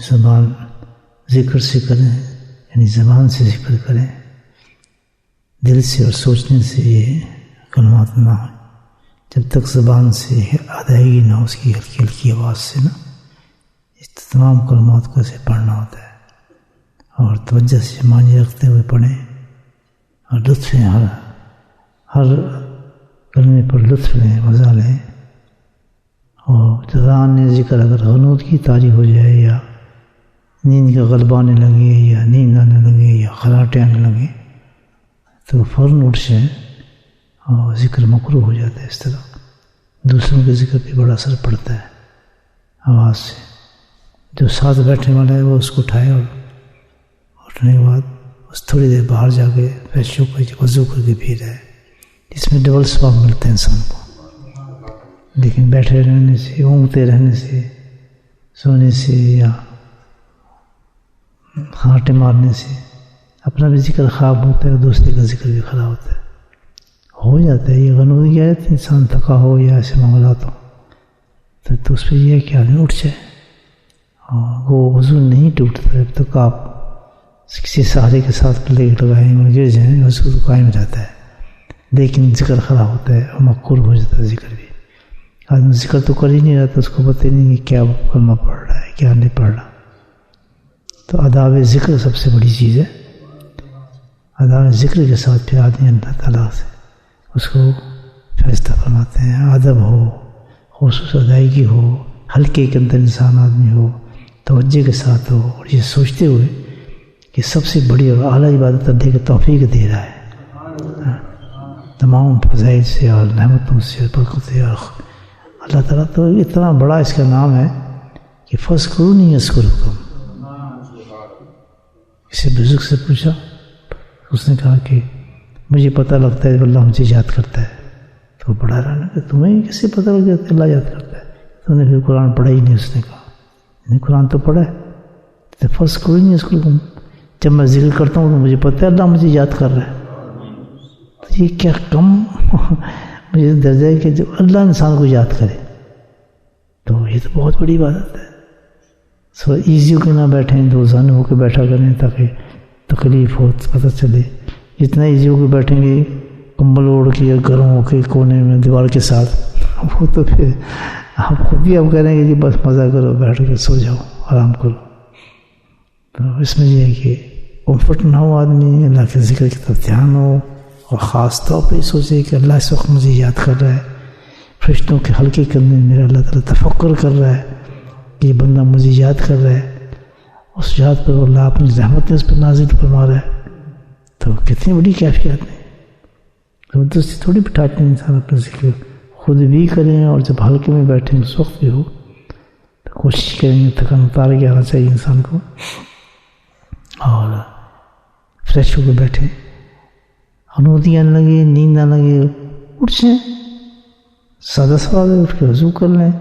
زبان ذکر سے کریں، یعنی زبان سے ذکر کریں، دل سے اور سوچنے سے یہ کلمات نہ ہوں جب تک زبان سے ادائیگی نہ ہو، اس کی ہلکی ہلکی آواز سے نا، اس تمام کلمات کو اسے پڑھنا ہوتا ہے اور توجہ سے معنی رکھتے ہوئے پڑھیں اور لطف لیں، ہر کلمے پر لطف لیں، مزہ لیں۔ اور زبان نے ذکر اگر غنود کی طاری ہو جائے یا نیند کا غلبہ آنے لگے یا نیند آنے لگے یا خراٹے آنے لگے تو فوراً اٹھ جائیں، اور ذکر مکروہ ہو جاتا ہے۔ اس طرح دوسروں کے ذکر پہ بڑا اثر پڑتا ہے آواز سے۔ جو ساتھ بیٹھنے والا ہے وہ اس کو اٹھائے اور اٹھنے کے بعد بس تھوڑی دیر باہر جا کے فریش ہو کے وضو کر کے پھر ہے، اس میں ڈبل ثواب ملتا ہے انسان کو۔ لیکن بیٹھے رہنے سے، اونگتے رہنے سے، سونے سے یا خراٹے مارنے سے اپنا بھی ذکر خراب ہوتا ہے اور دوسرے کا ذکر بھی خراب ہوتا ہے۔ ہو جاتا ہے یہ غنودی آیت، انسان تھکا ہو یا ایسے معاملات ہو تو اس پہ یہ ہے کہ آدمی اٹھ جائے، اور وہ وضو نہیں ٹوٹتا جب تک آپ کسی سہارے کے ساتھ لیٹ لگائیں اور گر جائیں، وضو تو قائم رہتا ہے، لیکن ذکر خراب ہوتا ہے اور مقروہ ہو جاتا ہے ذکر بھی۔ آدمی ذکر تو کر ہی نہیں رہا تو اس کو پتہ ہی نہیں کہ کیا کلمہ پڑھ رہا ہے کیا نہیں پڑھ رہا۔ تو آداب ذکر سب سے بڑی چیز ہے۔ آداب ذکر کے ساتھ پھر آدمی اللہ تعالیٰ سے اس کو فیصلہ فرماتے ہیں۔ ادب ہو، خصوص ادائیگی ہو، ہلکے کے اندر انسان آدمی ہو، توجہ کے ساتھ ہو، اور یہ سوچتے ہوئے کہ سب سے بڑی اور اعلیٰ عبادت اللہ کی توفیق دے رہا ہے، تمام فضائل سے اور نعمتوں سے اور برکتوں سے۔ اللہ تعالیٰ تو اتنا بڑا اس کا نام ہے کہ فاذکرونی اذکرکم۔ کسی بزرگ سے پوچھا، اس نے کہا کہ مجھے پتہ لگتا ہے کہ اللہ مجھے یاد کرتا ہے۔ تو پڑھا رہا نا کہ تمہیں کیسے پتہ لگ جاتا ہے اللہ یاد کرتا ہے؟ تو نے پھر قرآن پڑھا ہی نہیں۔ اس نے کہا نہیں، قرآن تو پڑھا ہے، تو فاذکرونی اذکرکم، جب میں ذکر کرتا ہوں تو مجھے پتہ ہے اللہ مجھے یاد کر رہا ہے۔ تو یہ کیا کم مجھے درجہ ہے کہ جب اللہ انسان کو یاد کرے تو یہ تو بہت بڑی عبادت ہے۔ سو ایزی ہو کے نہ بیٹھیں، دوزانو ہو کے بیٹھا کریں تاکہ تکلیف ہو پتہ چلے۔ جتنا ایزی ہو کے بیٹھیں گے کمبل اوڑھ کے یا گرم ہو کے کونے میں دیوار کے ساتھ، وہ تو پھر آپ خود ہی آپ کریں گے کہ بس مزہ کرو، بیٹھ کے سو جاؤ، آرام کرو۔ تو اس میں یہ ہے کہ کمفرٹ نہ ہو، آدمی اللہ کے ذکر کی طرف دھیان ہو، اور خاص طور پہ سوچے کہ اللہ اس وقت مجھے یاد کر رہا ہے، فرشتوں کے حلقے کرنے میں میرا اللہ تعالیٰ تفکر کر رہا ہے کہ یہ بندہ مجھے یاد کر رہا ہے، اس یاد پر اللہ اپنی رحمتیں اس پر نازل فرما رہا ہے۔ تو کتنی بڑی کیفیت ہے، زبردستی تھوڑی بٹھاتے ہیں انسان اپنے ذکر، خود بھی کریں اور جب حلقے میں بیٹھیں اس وقت بھی ہو تو کوشش کریں گے تھکن اتار کے آنا چاہیے انسان کو، اور فریش ہو کے بیٹھیں، غنودی آنے لگے، نیند آنے لگے، اٹھ جائیں، سادہ سوال ہے، اٹھ کے وضو کر لیں،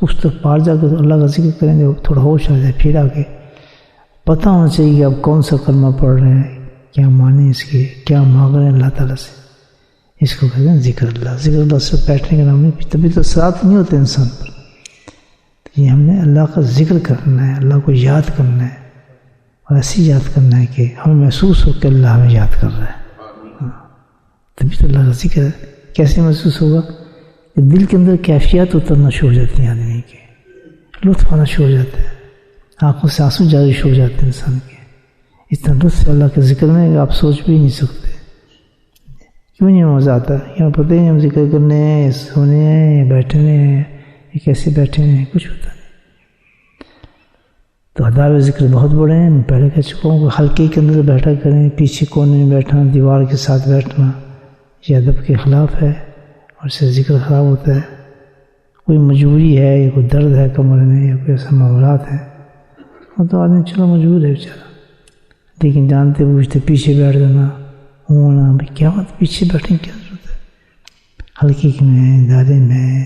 اس تک پار جا کے اللہ کا ذکر کریں گے، تھوڑا ہوش آ جائے، پھر آ کے پتہ ہونا چاہیے کہ آپ کون سا کلمہ پڑھ رہے ہیں، کیا معنی اس کے، کیا مانگ رہے ہیں اللہ تعالیٰ سے۔ اس کو کہتے ہیں ذکر اللہ۔ ذکر اللہ سے بیٹھنے کا نام نہیں، تبھی تو اثرات نہیں ہوتے انسان پر۔ تو یہ ہم نے اللہ کا ذکر کرنا ہے، اللہ کو یاد کرنا ہے، اور ایسی یاد کرنا ہے کہ ہمیں محسوس ہو کہ اللہ ہمیں یاد کر رہا ہے، تبھی تو اللہ کا ذکر ہے۔ کیسے محسوس ہوگا کہ دل کے اندر کیفیات اترنا شروع ہو جاتی ہیں آدمی کے، لطف آنا شروع ہو جاتا ہے، آنکھوں سے آنسو جاری ہو جاتے ہیں انسان کے۔ اتنا لطف اللہ کے ذکر میں کہ آپ سوچ بھی نہیں سکتے، کیوں نہیں مزہ آتا ہے؟ یہاں پتہ ہی ہم ذکر کرنے ہیں، سونے ہیں، بیٹھنے ہیں، یہ کیسے بیٹھے ہیں، کچھ ہوتا نہیں۔ تو آداب ذکر بہت بڑے ہیں، میں پہلے کہہ چکا ہوں کہ حلقے کے اندر بیٹھا کریں، پیچھے کونے میں بیٹھنا، دیوار کے ساتھ بیٹھنا یہ ادب کے خلاف ہے، اور اس سے ذکر خراب ہوتا ہے۔ کوئی مجبوری ہے یا کوئی درد ہے کمر میں یا کوئی ایسا معاملات ہے، وہ تو آدمی چلو مجبور ہے بیچارہ، لیکن جانتے بوجھتے پیچھے بیٹھ جانا، ہونا بھائی کیا بات، پیچھے بیٹھنے کی ضرورت ہے؟ حلقے میں، دائرے میں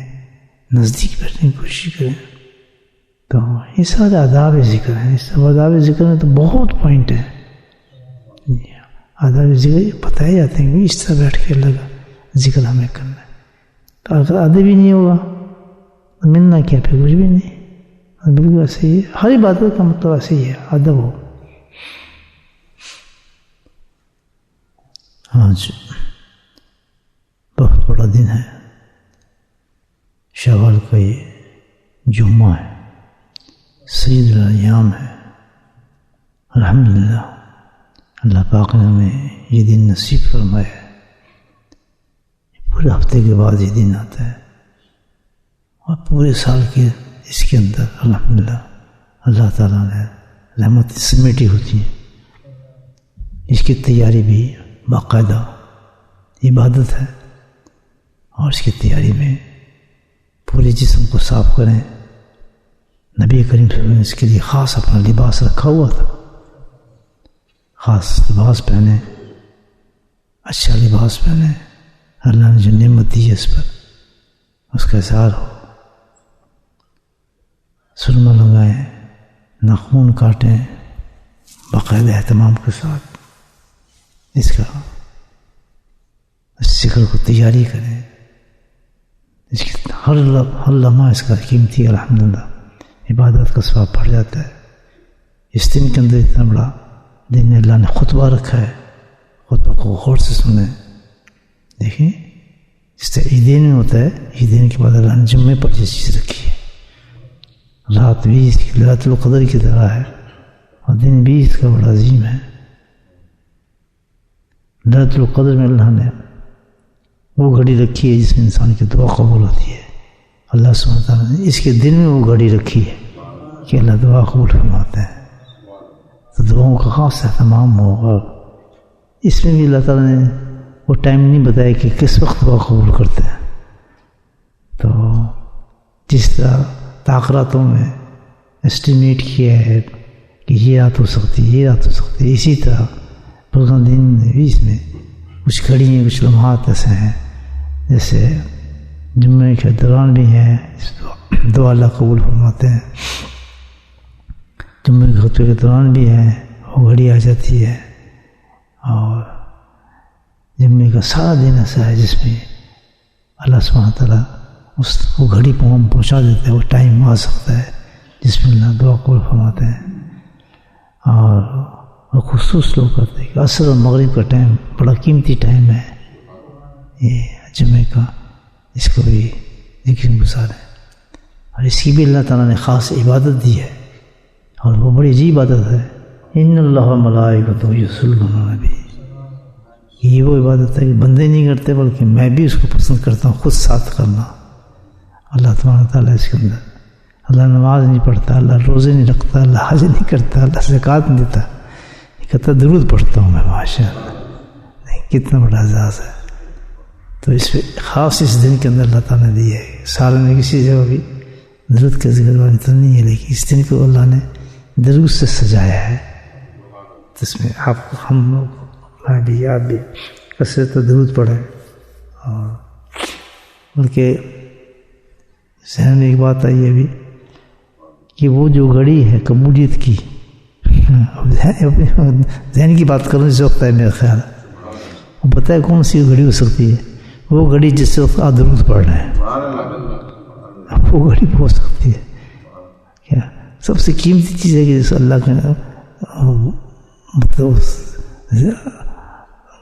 نزدیک بیٹھنے کی کوشش کریں۔ تو یہ سارے آداب ذکر ہیں۔ اس آداب ذکر میں تو بہت پوائنٹ ہیں، آداب ذکر بتائے جاتے ہیں کہ اس طرح بیٹھ کے اللہ کا ذکر ہمیں کرنا ہے۔ تو اگر ادب ہی نہیں ہوگا تو ملنا کیا، پھر کچھ بھی نہیں، بالکل ایسے ہی ہر عبادت کا مطلب ایسے ہی ہے، ادب ہو. آج بہت بڑا دن ہے، شوال کا یہ جمعہ ہے، سید الایام ہے. الحمدللہ اللہ پاک نے ہمیں یہ دن نصیب فرمایا. پورے ہفتے کے بعد یہ دن آتا ہے اور پورے سال کے اس کے اندر الحمدللہ اللہ تعالیٰ نے رحمت سمیٹی ہوتی ہے. اس کی تیاری بھی باقاعدہ عبادت ہے، اور اس کی تیاری میں پورے جسم کو صاف کریں. نبی کریم صلی اللہ علیہ وسلم نے اس کے لیے خاص اپنا لباس رکھا ہوا تھا، خاص لباس پہنے، اچھا لباس پہنے. اللہ نے جو نعمت دی ہے اس پر اس کا اظہار ہو. سرما لگائیں، ناخن کاٹیں، باقاعدہ اہتمام کے ساتھ اس کا ذکر کو تیاری کریں. اس کی ہر لمحہ اس کا قیمتی الحمدللہ عبادت کا ثواب بڑھ جاتا ہے. اس دن کے اندر اتنا بڑا دن اللہ نے خطبہ رکھا ہے، خطبہ کو غور سے سنیں. دیکھیں اس طرح عیدین میں ہوتا ہے، عیدین کے بعد اللہ نے جمعے پر یہ چیز رکھی ہے. رات 20 کی لیلۃ القدر کی طرح ہے، اور دن 20 کا بڑا عظیم ہے. لیلۃ القدر میں اللہ نے وہ گھڑی رکھی ہے جس میں انسان کی دعا قبول ہوتی ہے. اللہ سبحانہ تعالیٰ نے اس کے دن میں وہ گھڑی رکھی ہے کہ اللہ دعا قبول فرماتا ہے. تو دعاؤں کا خاص اہتمام ہو. اور اس میں بھی اللہ تعالیٰ نے وہ ٹائم نہیں بتایا کہ کس وقت دعا قبول کرتے ہیں. تو جس طرح تاخراتوں میں اسٹیمیٹ کیا ہے کہ یہ رات ہو سکتی ہے، یہ رات ہو سکتی ہے، اسی طرح پورا دن 20 میں کچھ گھڑیاں، کچھ لمحات ایسے ہیں جیسے جمعے کے دوران بھی ہیں دعا اللہ قبول فرماتے ہیں. جمعے کے خطبے کے دوران بھی ہیں وہ گھڑی آ جاتی ہے. اور جمعے کا سارا دن ایسا ہے جس میں اللہ سبحانہ تعالیٰ وہ گھڑی پہنچا دیتا ہے. وہ ٹائم آ سکتا ہے جس میں اللہ دعا قبول فرماتے ہیں. اور خصوص لوگ کرتے ہیں کہ عصر اور مغرب کا ٹائم بڑا قیمتی ٹائم ہے یہ جمعے کا، اس کو بھی ذکر گزاریں. اور اس کی بھی اللہ تعالیٰ نے خاص عبادت دی ہے، اور وہ بڑی عجیب عبادت ہے. ان اللہ ملائکتہ یصلون علی النبی. یہ وہ عبادت ہے کہ بندے نہیں کرتے بلکہ میں بھی اس کو پسند کرتا ہوں خود ساتھ کرنا. اللہ تبارک تعالیٰ اس کے اندر اللہ نماز نہیں پڑھتا، اللہ روزے نہیں رکھتا، اللہ حج نہیں کرتا، اللہ زکوٰۃ نہیں دیتا، یہ کہتا درود پڑھتا ہوں میں. ماشاء اللہ، کتنا بڑا اعزاز ہے. تو اس پہ خاص اس دن کے اندر اللہ تعالیٰ نے دی ہے. سال میں کسی جگہ بھی درود کا ذکر والی تو نہیں ہے، لیکن اس دن کو اللہ نے درود سے سجایا ہے. تو اس میں آپ ہم لوگ میں بھی آپ بھی کثرت درود پڑھیں. اور بلکہ ذہن میں ایک بات آئی ابھی کہ وہ جو گھڑی ہے قبولیت کی، ذہن کی بات کرنے سے وقت ہے میرا خیال، وہ بتائے کون سی گھڑی ہو سکتی ہے؟ وہ گھڑی جس سے وقت آپ درود پڑھ رہے ہیں، وہ گھڑی ہو سکتی ہے. کیا سب سے قیمتی چیز ہے کہ جیسے اللہ کے مطلب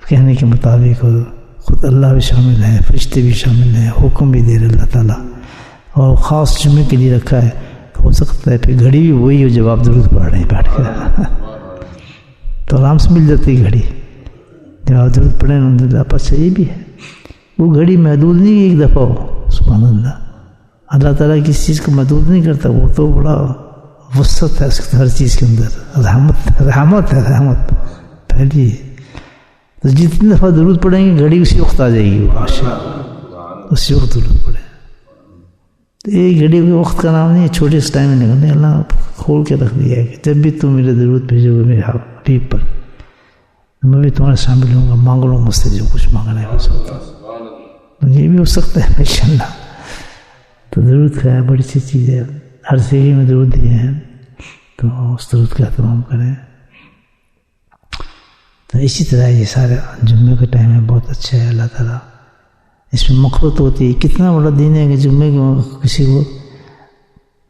کہنے کے مطابق خود اللہ بھی شامل ہے، فرشتے بھی شامل ہیں، حکم بھی دے رہے اللہ تعالیٰ، اور خاص جمعے کے لیے رکھا ہے. ہو سکتا ہے پھر گھڑی بھی وہی ہو جب آپ درود پڑھ رہے ہیں بیٹھ کر، تو آرام سے مل جاتی ہے گھڑی جب آپ درود پڑھیں. الحمدللہ پس یہ بھی ہے وہ گھڑی محدود نہیں ایک دفعہ ہو. سبحان اللہ، اللہ تعالیٰ کسی چیز کو محدود نہیں کرتا، وہ تو بڑا وسعت ہے اس ہر چیز کے اندر. رحمت ہے، رحمت پہلی. تو جتنی دفعہ درود پڑھیں گے گھڑی اسی وقت آ جائے گی، وہ اسی وقت درود پڑھیں. تو ایک گھڑی کے وقت کا نام نہیں ہے، چھوٹے سے ٹائم میں نکلنے اللہ کھول کے رکھ دیا ہے کہ جب بھی تم میرے درود بھیجو گے میرے حبیب پر، میں بھی تمہارے شامل ہوں گا. مانگ لو مجھ سے جو کچھ مانگنا ہے ہو سکتا ہے، یہ بھی ہو سکتا ہے انشاءاللہ. تو درود کا ہے بڑی سی چیز ہے. ہر جگہ میں درود دیے ہیں تو اس درود کا اہتمام کریں. تو اسی طرح یہ سارے جمعے کا ٹائم ہے بہت اچھا ہے. اللہ تعالیٰ اس میں مغفرت ہوتی ہے. کتنا بڑا دن ہے کہ جمعے کے کسی کو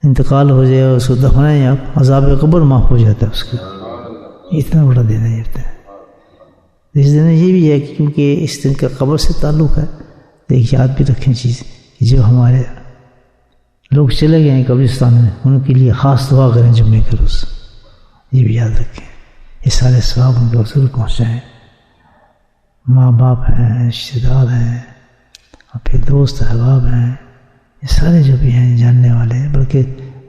انتقال ہو جائے اس کو دفنائیں آپ، عذاب قبر معاف ہو جاتا ہے اس کا. اتنا بڑا دن ہے یہ. اس دن یہ بھی ہے کہ کیونکہ اس دن کا قبر سے تعلق ہے، تو ایک یاد بھی رکھیں چیز کہ جو ہمارے لوگ چلے گئے ہیں قبرستان میں، ان کے لیے خاص دعا کریں جمعے کے روز. یہ بھی یاد رکھیں، یہ سارے ثواب ان کو ضرور پہنچائیں. ماں باپ ہیں، رشتے دار ہیں، اور پھر دوست احباب ہیں، یہ سارے جو بھی ہیں جاننے والے ہیں. بلکہ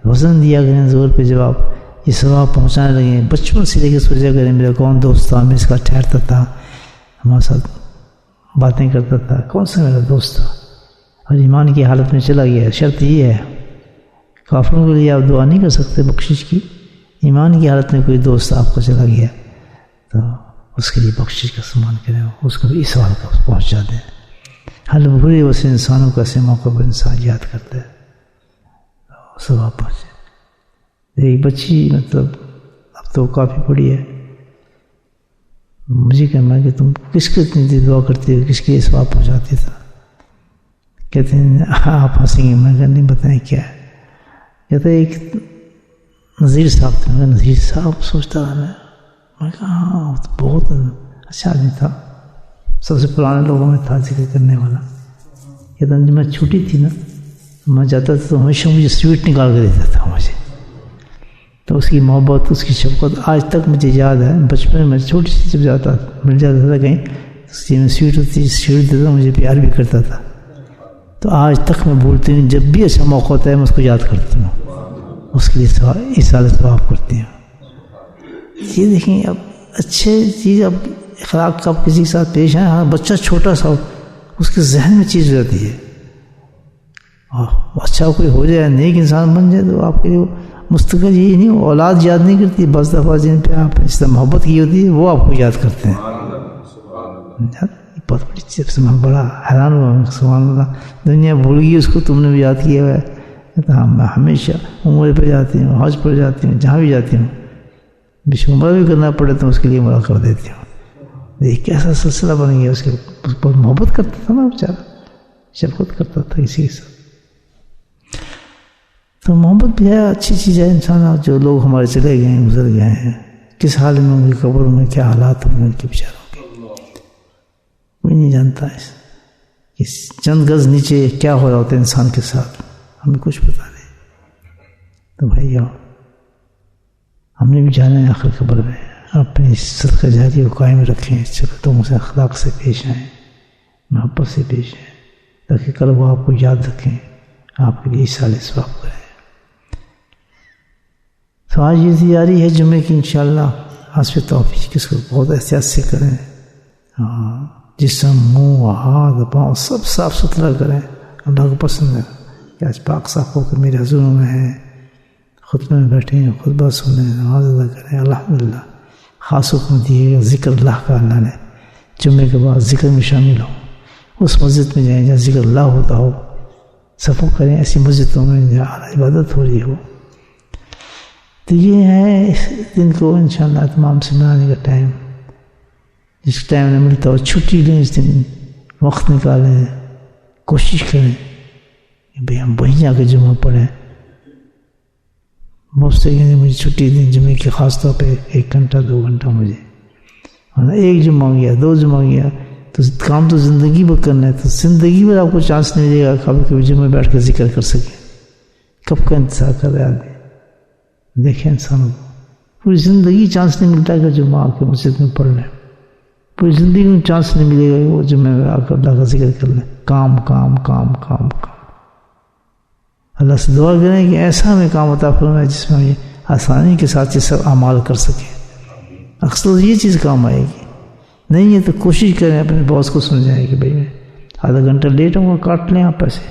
وزن دیا کریں زور پہ جب آپ یہ ثواب پہنچانے لگے. بچپن سے لے کے سوچا کریں میرا کون دوست تھا، میں اس کا ٹھہرتا تھا، ہمارے ساتھ باتیں کرتا تھا، کون سا میرا دوست تھا، اور ایمان کی حالت میں چلا گیا. شرط یہ ہے، کافروں کے لیے آپ دعا نہیں کر سکتے بخشش کی. ایمان کی حالت میں کوئی دوست آپ کو چلا گیا تو اس کے لیے بخشش کا سامان کریں، اس کو بھی اس سوال کا پہنچا دیں. ہر برے ویسے انسانوں کو ایسے موقع پر انسان یاد کرتا ہے، ثواب پہنچے. ایک بچی مطلب اب تو کافی بڑی ہے، مجھے کہنا کہ تم کس کے اتنی دعا کرتی ہو، کس کے ثواب پہنچاتی تھا؟ کہتے ہیں آپ ہنسیں گے. میں نہیں بتائیں کیا ہے. کہتے ایک نذیر صاحب تھے. میں نذیر صاحب سوچتا رہا. میں کہا ہاں بہت اچھا آدمی تھا، سب سے پرانے لوگوں میں تھا ذکر کرنے والا. کہتا جب میں چھوٹی تھی نا میں جاتا تھا تو ہمیشہ مجھے سویٹ نکال کے دیتا تھا مجھے. تو اس کی محبت، اس کی شفقت آج تک مجھے یاد ہے. بچپن میں چھوٹی سی جب جاتا مل جاتا تھا کہیں اس کی میں سویٹ ہوتی سویٹ دیتا، مجھے پیار بھی کرتا تھا. تو آج تک میں بھولتی نہیں، جب بھی ایسا موقع ہوتا ہے میں اس کو یاد کرتی ہوں، اس کے لیے ایصال ثواب کرتی ہوں. یہ دیکھیں اب اچھے چیز اب اخلاق کا کسی کے ساتھ پیش آئے. ہاں بچہ چھوٹا سا اس کے ذہن میں چیز رہتی ہے، اچھا کوئی ہو جائے نیک انسان بن جائے تو آپ کے لیے مستقل یہی نہیں، اولاد یاد نہیں کرتی. بعض دفعہ جن پہ آپ اس طرح محبت کی ہوتی ہے وہ آپ کو یاد کرتے ہیں. بہت بڑی چیز سے میں بڑا حیران ہوا. سبحان اللہ، دنیا بھول گئی اس کو، تم نے بھی یاد کیا ہوا ہے. کہتا میں ہمیشہ عمرے پہ جاتی ہوں، حج پر جاتی ہوں، جہاں بھی جاتی ہوں بیچ عمرہ بھی کرنا پڑے تو اس کے لیے عمرہ کر دیتی ہوں. دیکھ کیسا سلسلہ بن گیا. اس کے بہت محبت کرتا تھا نا بیچارہ، شفقت کرتا تھا کسی کے ساتھ. تو محبت بھی ہے، اچھی چیز ہے. انسان جو لوگ ہمارے چلے گئے ہیں، گزر گئے ہیں، کس حال میں ان کی قبر میں کیا حالات ہوں گے ان کے بیچاروں کے، کوئی نہیں جانتا. کہ چند گز نیچے کیا ہو رہا ہوتا ہے انسان کے ساتھ، ہمیں کچھ پتہ نہیں. تو بھائی ہم نے بھی جانا ہے آخر قبر میں. اپنی صدقہ جاریہ کو قائم رکھیں، چلتوں سے اخلاق سے پیش آئیں، محبت سے پیش آئیں، تاکہ کل وہ آپ کو یاد رکھیں، آپ کے لیے ایصال ثواب کریں. تو آج یہ تیاری ہے جمعے کی انشاءاللہ. آج پہ توفیق اس کو بہت احتیاط سے کریں. جسم، منہ، ہاتھ، پاؤں سب صاف ستھرا کریں. اللہ کو پسند ہے کہ آج پاک صاف ہو کر میرے حضور میں ہیں، خطبے میں بیٹھے ہیں، خطبہ سنیں، نماز ادا کریں. الحمدللہ خاص حکم دیے گا ذکر اللہ کا. اللہ نے جمعے کے بعد ذکر میں شامل ہو، اس مسجد میں جائیں جہاں ذکر اللہ ہوتا ہو، سفر کریں ایسی مسجدوں میں جہاں عبادت ہو رہی ہو. تو یہ ہے اس دن کو انشاءاللہ تمام سے منانے کا ٹائم. جس ٹائم نہ ملتا ہو چھٹی لیں، اس دن وقت نکالیں، کوشش کریں کہ بھئی ہم وہیں جا کے جمعہ پڑھیں. بہت سے کہتے ہیں مجھے چھٹی دیں جمعے کی، خاص طور پہ 1 گھنٹہ 2 گھنٹہ مجھے، ورنہ 1 جمعہ گیا 2 جمعہ گیا تو کام تو زندگی بھر کرنا ہے. تو زندگی بھر آپ کو چانس نہیں ملے گا کبھی جمعے بیٹھ کر ذکر کر سکیں. کب کا انتظار کر رہے آدمی؟ دیکھیں انسانوں کو پوری زندگی چانس نہیں ملتا کہ جمعہ آ کے مسجد میں پڑھ لیں. پوری زندگی میں چانس نہیں ملے گا کہ وہ جمعے میں آ کر اللہ کا ذکر کر لیں. کام کام کام کام کام. اللہ سے دعا کریں کہ ایسا ہمیں کام عطا فرمائے جس میں ہم یہ آسانی کے ساتھ یہ سب اعمال کر سکیں. اکثر یہ چیز کام آئے گی. نہیں ہے تو کوشش کریں اپنے باس کو سمجھائیں کہ بھائی میں آدھا گھنٹہ لیٹ ہوں گا، کاٹ لیں آپ پیسے،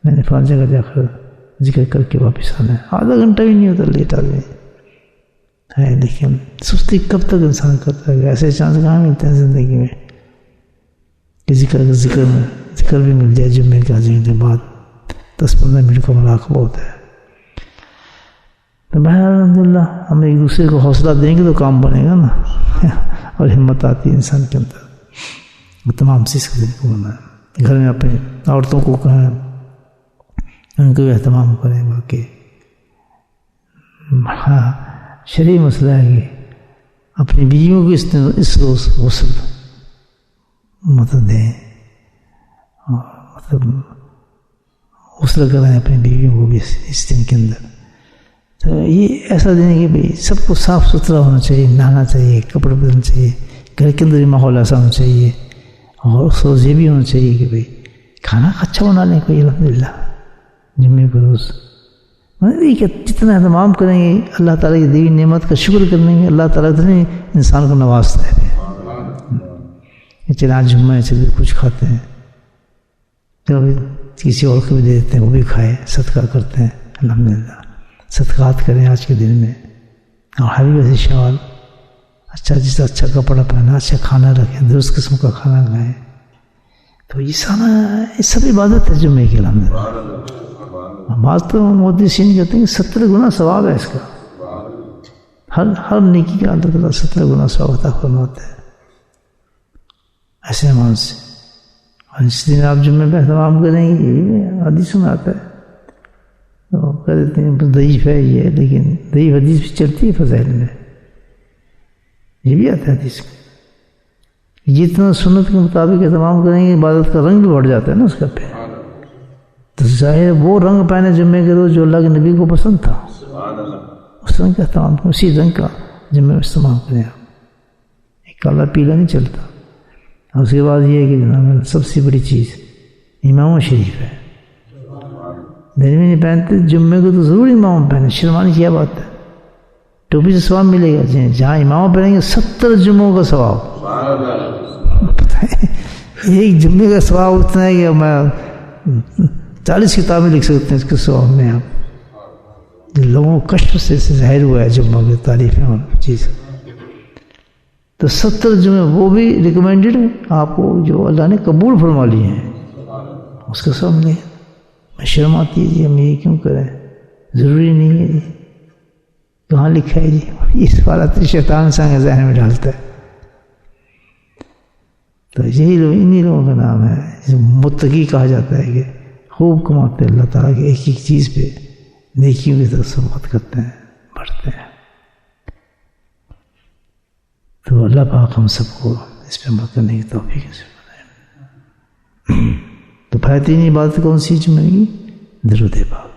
میں نے فلاں جگہ جا کر ذکر کر کے واپس آنا ہے. آدھا گھنٹہ بھی نہیں ہوتا لیٹ آدمی ہے. لیکن سستی کب تک انسان کرتا ہے؟ ایسے چانس کہاں ملتے ہیں زندگی میں کہ ذکر بھی مل جائے. جمعے کے آزمین کے بعد 10-15 منٹ کا مراقبہ ہوتا ہے. تو بہرحال الحمدللہ ہم ایک دوسرے کو حوصلہ دیں گے تو کام بنے گا نا اور ہمت آتی ہے انسان کے اندر. وہ تمام چیز کو بنائیں. گھر میں اپنے عورتوں کو کہیں ان کو بھی اہتمام کریں. باقی بڑا شرعی مسئلہ ہے کہ اپنی بیویوں کو اس روز غسل مطلب دیں، مطلب غسل کرائیں اپنی بیویوں کو بھی اس دن کے اندر. تو یہ ایسا دن ہے کہ بھئی سب کو صاف ستھرا ہونا چاہیے، نہانا چاہیے، کپڑے بدلنا چاہیے، گھر کے اندر بھی ماحول ایسا ہونا چاہیے، اور اس روز یہ بھی ہونا چاہیے کہ بھئی کھانا اچھا بنا لیں کوئی الحمدللہ جمعے کے روز. کہ جتنا اہتمام کریں گے اللہ تعالیٰ کی دی نعمت کا شکر کریں گے، اللہ تعالیٰ اتنے انسان کو نوازتا ہے. چلے آج جمعہ ہے، چلے کچھ کھاتے ہیں، چلو کسی اور کو بھی دے دیتے ہیں، وہ بھی کھائے، صدقہ کرتے ہیں. الحمدللہ صدقات کریں آج کے دن میں. اور ہر ویسے شوال اچھا جس سے اچھا کپڑا پہنا، اچھا کھانا رکھیں، درست قسم کا کھانا کھائیں. تو یہ سارا یہ سب عبادت ہے جمعے کی. الحمدللہ بعض تو مودی سین کہتے ہیں کہ 70 گنا ثواب ہے اس کا. ہر نیکی کا اللہ تعالیٰ 70 گنا ثواب عطا فرماتا ہے ایسے اعمال سے. اور اس دن آپ جمعے پہ اہتمام کریں گے، یہ بھی حدیث میں آتا ہے. تو کہہ دیتے ہیں ضعیف ہے یہ، لیکن ضعیف حدیث بھی چلتی ہے فضائل میں، یہ بھی آتا ہے حدیث میں. جتنا سنت کے مطابق اہتمام کریں گے عبادت کا رنگ بھی بڑھ جاتا ہے نا اس کا پہ. تو ظاہر وہ رنگ پہنے جمعے کے روز جو اللہ کے نبی کو پسند تھا، اس رنگ کا اہتمام کریں، اسی رنگ کا جمعے میں استعمال کریں. آپ کالا پیلا نہیں چلتا. اور اس کے بعد یہ ہے کہ جناب سب سے بڑی چیز امام شریف ہے. دن میں نہیں پہنتے جمعے کو تو ضرور امام پہنے، شرمانے کی کیا بات ہے. ٹوپی سے ثواب ملے گا، جہاں امام پہنیں گے 70 جمعوں کا ثواب. ایک جمعے کا ثواب اتنا ہے کہ میں 40 کتابیں لکھ سکتے ہیں اس کے ثواب میں. آپ لوگوں کو کشف سے ظاہر ہوا ہے جمعہ کی تعریفیں اور چیز. تو 70 جمعے وہ بھی ریکمینڈڈ ہیں آپ کو جو اللہ نے قبول فرما لیے ہیں، اس کا ثواب ملے. میں شرم آتی ہے جی ہم یہ کیوں کریں، ضروری نہیں ہے جی، کہاں لکھا ہے جی. یہ سوالات شیطان انسان کے ذہن میں ڈالتا ہے. تو یہی لوگ انہی لوگوں کا نام ہے متقی کہا جاتا ہے کہ خوب کماتے اللہ تعالیٰ کی ایک ایک چیز پہ نیکیوں کی طرف سبقت کرتے ہیں، بڑھتے ہیں. تو اللہ پاک ہم سب کو اس پہ عمل کرنے کی توفیق سے بنائے. تو بہترین عبادت کون سی جمعے کی؟ درود پاک.